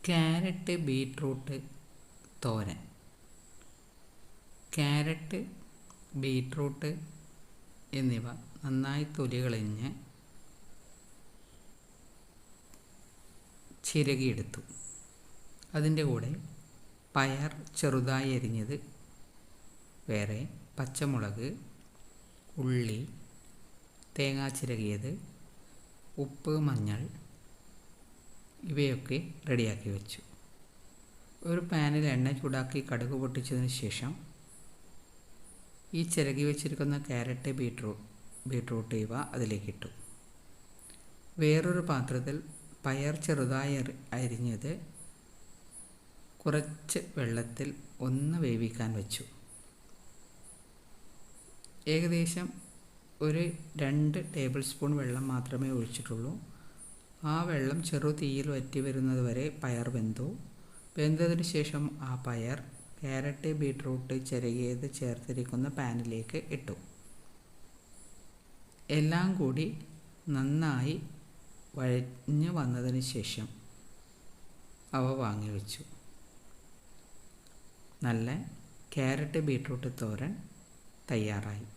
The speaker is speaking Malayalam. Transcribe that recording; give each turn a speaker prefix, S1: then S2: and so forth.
S1: ക്യാരറ്റ് ബീട്രൂട്ട് തോരൻ. ക്യാരറ്റ്, ബീട്രൂട്ട് എന്നിവ നന്നായി തൊലി കളഞ്ഞ് ചിരകിയെടുത്തു. അതിൻ്റെ കൂടെ പയർ ചെറുതായി അരിഞ്ഞത് വേറെ, പച്ചമുളക്, ഉള്ളി, തേങ്ങ ചിരകിയത്, ഉപ്പ്, മഞ്ഞൾ ഇവയൊക്കെ റെഡിയാക്കി വെച്ചു. ഒരു പാനിൽ എണ്ണ ചൂടാക്കി കടുക് പൊട്ടിച്ചതിന് ശേഷം ഈ ചിരകി വെച്ചിരിക്കുന്ന ക്യാരറ്റ്, ബീട്രൂട്ട് ഇവ അതിലേക്കിട്ടു. വേറൊരു പാത്രത്തിൽ പയർ ചെറുതായി അരിഞ്ഞത് കുറച്ച് വെള്ളത്തിൽ ഒന്ന് വേവിക്കാൻ വെച്ചു. ഏകദേശം ഒരു 2 ടേബിൾ സ്പൂൺ വെള്ളം മാത്രമേ ഒഴിച്ചിട്ടുള്ളൂ. ആ വെള്ളം ചെറു തീയിൽ വറ്റി വരുന്നത് വരെ പയർ വെന്തു. വെന്തതിന് ശേഷം ആ പയർ ക്യാരറ്റ്, ബീട്രൂട്ട് ചിരകിയത് ചേർത്തിരിക്കുന്ന പാനിലേക്ക് ഇട്ടു. എല്ലാം കൂടി നന്നായി വഴഞ്ഞു വന്നതിന് ശേഷം അവ വാങ്ങി വെച്ചു. നല്ല ക്യാരറ്റ് ബീട്രൂട്ട് തോരൻ തയ്യാറായി.